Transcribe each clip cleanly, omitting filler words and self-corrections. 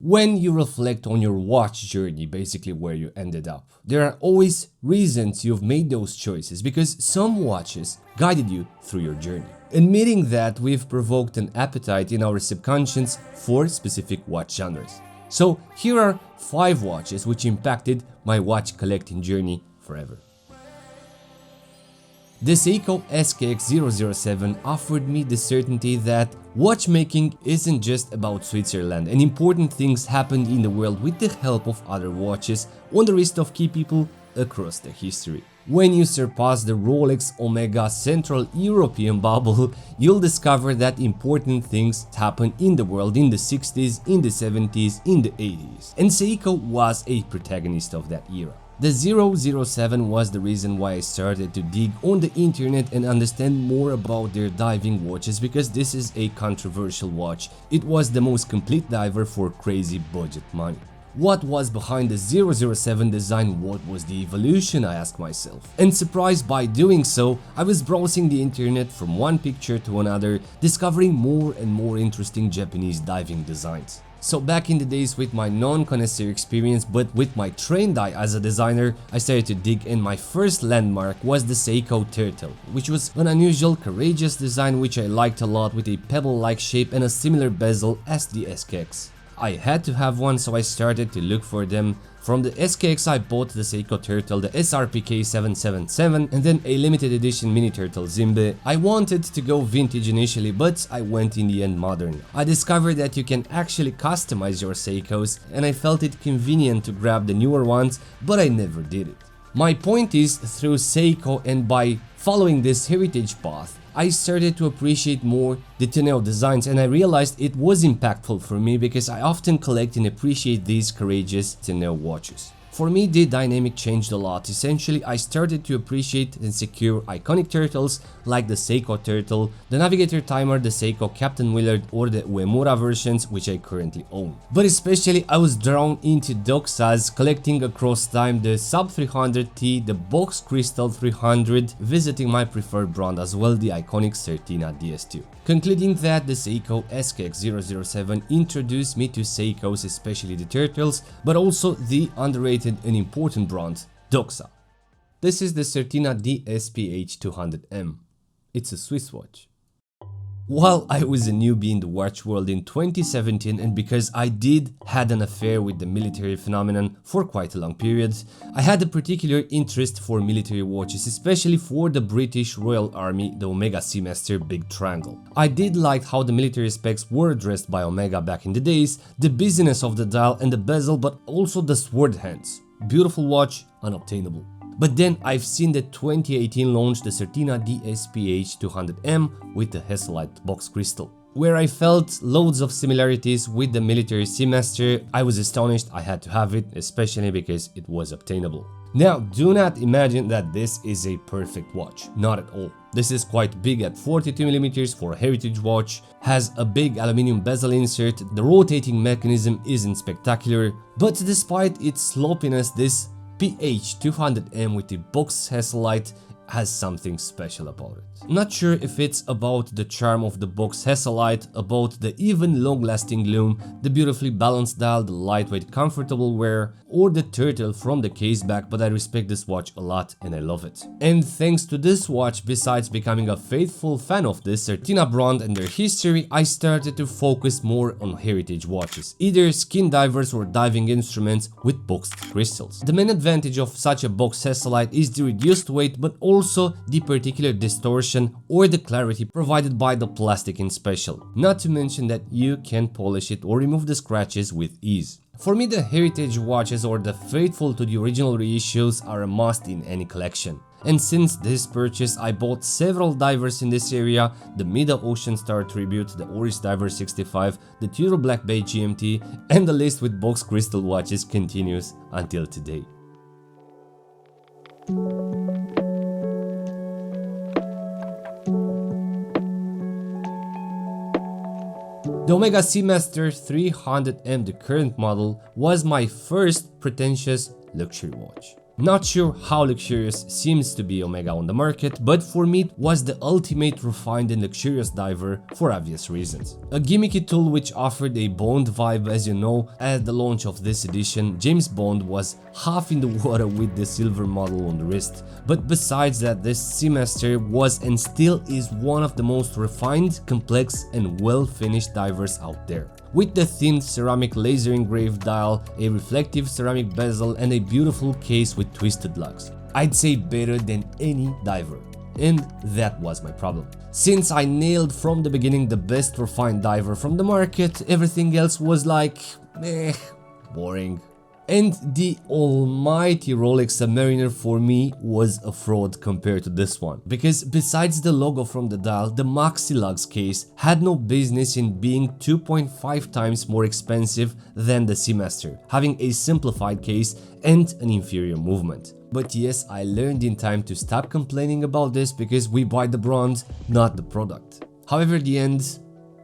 When you reflect on your watch journey, basically where you ended up, there are always reasons you've made those choices because some watches guided you through your journey. Admitting that we've provoked an appetite in our subconscious for specific watch genres. So here are 5 watches which impacted my watch collecting journey forever. The Seiko SKX007 offered me the certainty that watchmaking isn't just about Switzerland and important things happened in the world with the help of other watches on the wrist of key people across the history. When you surpass the Rolex Omega Central European bubble, you'll discover that important things happened in the world in the 60s, in the 70s, in the 80s. And Seiko was a protagonist of that era. The 007 was the reason why I started to dig on the internet and understand more about their diving watches because this is a controversial watch. It was the most complete diver for crazy budget money. What was behind the 007 design? What was the evolution, I asked myself. And surprised by doing so, I was browsing the internet from one picture to another, discovering more and more interesting Japanese diving designs. So back in the days with my non-connoisseur experience but with my trained eye as a designer, I started to dig, and my first landmark was the Seiko Turtle, which was an unusual, courageous design which I liked a lot, with a pebble-like shape and a similar bezel as the SKX. I had to have one, so I started to look for them. From the SKX I bought the Seiko Turtle, the SRPK777, and then a limited edition mini turtle Zimbe. I wanted to go vintage initially, but I went in the end modern. I discovered that you can actually customize your Seikos, and I felt it convenient to grab the newer ones, but I never did it. My point is, through Seiko and by following this heritage path, I started to appreciate more the tonneau designs, and I realized it was impactful for me because I often collect and appreciate these courageous tonneau watches. For me, the dynamic changed a lot. Essentially, I started to appreciate and secure iconic turtles like the Seiko Turtle, the Navigator Timer, the Seiko Captain Willard, or the Uemura versions, which I currently own. But especially, I was drawn into Doxas, collecting across time the Sub 300T, the Box Crystal 300, visiting my preferred brand as well, the iconic Certina DS2. Concluding that the Seiko SKX007 introduced me to Seikos, especially the turtles, but also the underrated and important brand, Doxa. This is the Certina DSPH200M. It's a Swiss watch. While I was a newbie in the watch world in 2017, and because I had an affair with the military phenomenon for quite a long period, I had a particular interest for military watches, especially for the British Royal Army, the Omega Seamaster Big Triangle. I did like how the military specs were addressed by Omega back in the days, the busyness of the dial and the bezel, but also the sword hands. Beautiful watch, unobtainable. But then I've seen the 2018 launch, the Certina DSPH200M with the Hesalite box crystal, where I felt loads of similarities with the military Seamaster. I was astonished, I had to have it, especially because it was obtainable. Now, do not imagine that this is a perfect watch, not at all. This is quite big at 42mm for a heritage watch, has a big aluminium bezel insert, the rotating mechanism isn't spectacular, but despite its sloppiness, this PH200M with the box Hesalite has something special about it. Not sure if it's about the charm of the box Hesalite, about the even long-lasting lume, the beautifully balanced dial, the lightweight comfortable wear, or the turtle from the case back, but I respect this watch a lot and I love it. And thanks to this watch, besides becoming a faithful fan of this Certina brand and their history, I started to focus more on heritage watches, either skin divers or diving instruments with boxed crystals. The main advantage of such a box Hesalite is the reduced weight, but also the particular distortion or the clarity provided by the plastic in special, not to mention that you can polish it or remove the scratches with ease. For me, the heritage watches or the faithful to the original reissues are a must in any collection. And since this purchase, I bought several divers in this area, the Middle Ocean Star Tribute, the Oris Diver 65, the Tudor Black Bay GMT, and the list with box crystal watches continues until today. The Omega Seamaster 300M, the current model, was my first pretentious luxury watch. Not sure how luxurious seems to be Omega on the market, but for me it was the ultimate refined and luxurious diver for obvious reasons. A gimmicky tool which offered a Bond vibe. As you know, at the launch of this edition, James Bond was half in the water with the silver model on the wrist, but besides that, this Seamaster was and still is one of the most refined, complex and well finished divers out there. With the thin ceramic laser engraved dial, a reflective ceramic bezel and a beautiful case with twisted lugs. I'd say better than any diver. And that was my problem. Since I nailed from the beginning the best refined diver from the market, everything else was like, boring. And the almighty Rolex Submariner for me was a fraud compared to this one, because besides the logo from the dial, the Maxi Lugs case had no business in being 2.5 times more expensive than the Seamaster, having a simplified case and an inferior movement. But yes, I learned in time to stop complaining about this because we buy the brand, not the product. However, the end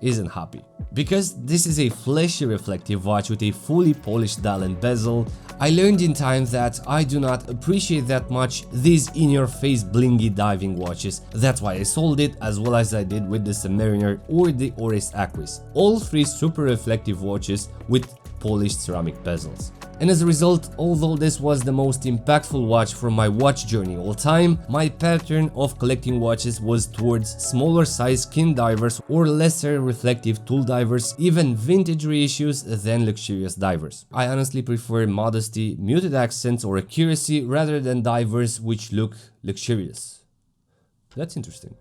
isn't happy. Because this is a flashy reflective watch with a fully polished dial and bezel, I learned in time that I do not appreciate that much these in-your-face blingy diving watches. That's why I sold it, as well as I did with the Submariner or the Oris Aquis. All three super reflective watches with polished ceramic bezels. And as a result, although this was the most impactful watch from my watch journey all time, my pattern of collecting watches was towards smaller size skin divers or lesser reflective tool divers, even vintage reissues than luxurious divers. I honestly prefer modesty, muted accents or accuracy rather than divers which look luxurious. That's interesting.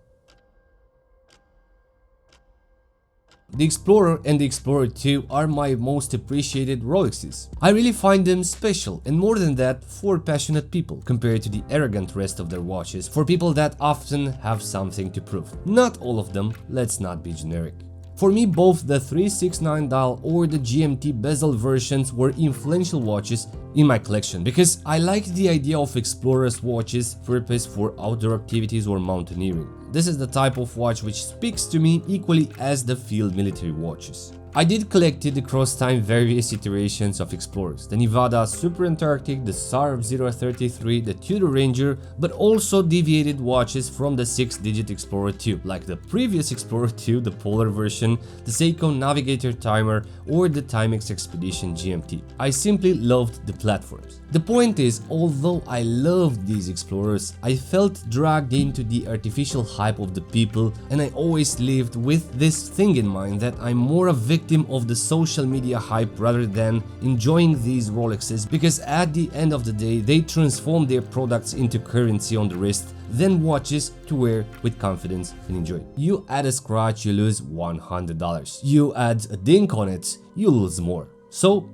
The Explorer and the Explorer 2 are my most appreciated Rolexes. I really find them special, and more than that, for passionate people, compared to the arrogant rest of their watches, for people that often have something to prove. Not all of them, let's not be generic. For me, both the 369 dial or the GMT bezel versions were influential watches in my collection, because I liked the idea of Explorer's watches purpose for outdoor activities or mountaineering. This is the type of watch which speaks to me equally as the field military watches. I did collect it across time various iterations of Explorers, the Nevada Super Antarctic, the SAR 033, the Tudor Ranger, but also deviated watches from the 6-digit Explorer 2, like the previous Explorer 2, the Polar version, the Seiko Navigator Timer, or the Timex Expedition GMT. I simply loved the platforms. The point is, although I loved these Explorers, I felt dragged into the artificial hype of the people, and I always lived with this thing in mind that I'm more a victim of the social media hype rather than enjoying these Rolexes, because at the end of the day they transform their products into currency on the wrist, then watches to wear with confidence and enjoy. You add a scratch, you lose $100. You add a dink on it, you lose more. So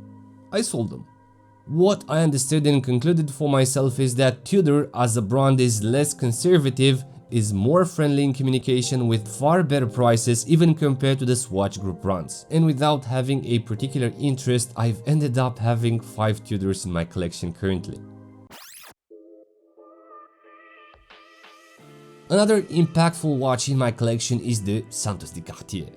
I sold them. What I understood and concluded for myself is that Tudor as a brand is less conservative, is more friendly in communication with far better prices even compared to the Swatch Group brands. And without having a particular interest, I've ended up having 5 Tudors in my collection currently. Another impactful watch in my collection is the Santos de Cartier.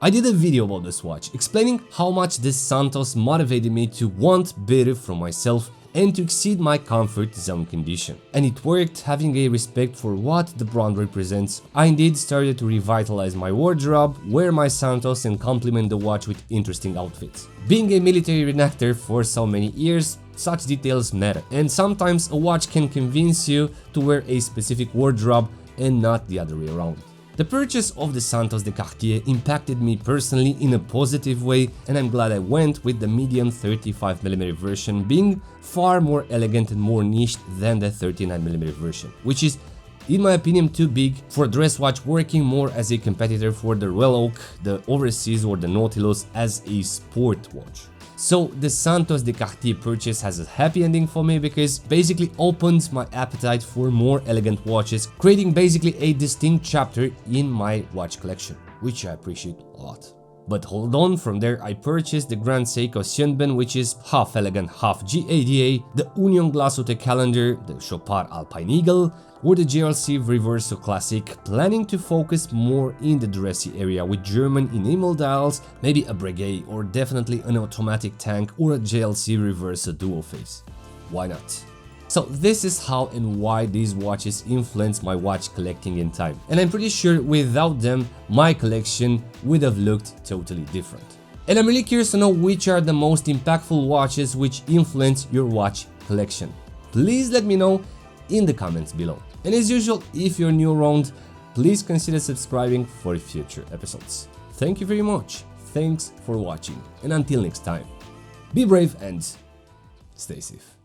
I did a video about this watch, explaining how much this Santos motivated me to want better from myself and to exceed my comfort zone condition. And it worked, having a respect for what the brand represents. I indeed started to revitalize my wardrobe, wear my Santos and complement the watch with interesting outfits. Being a military reenactor for so many years, such details matter, and sometimes a watch can convince you to wear a specific wardrobe and not the other way around. The purchase of the Santos de Cartier impacted me personally in a positive way, and I'm glad I went with the medium 35mm version, being far more elegant and more niched than the 39mm version, which is, in my opinion, too big for a dress watch, working more as a competitor for the Royal Oak, the Overseas or the Nautilus as a sport watch. So the Santos de Cartier purchase has a happy ending for me, because basically opened my appetite for more elegant watches, creating basically a distinct chapter in my watch collection, which I appreciate a lot. But hold on, from there I purchased the Grand Seiko Xianben, which is half elegant, half GADA, the Union Glass Haute Calendar, the Chopard Alpine Eagle, or the JLC Reverso Classic, planning to focus more in the dressy area with German enamel dials, maybe a Breguet, or definitely an automatic tank or a JLC Reverso dual face. Why not? So this is how and why these watches influence my watch collecting in time, and I'm pretty sure without them my collection would have looked totally different. And I'm really curious to know which are the most impactful watches which influence your watch collection. Please let me know in the comments below. And as usual, if you're new around, please consider subscribing for future episodes. Thank you very much, thanks for watching, and until next time, be brave and stay safe.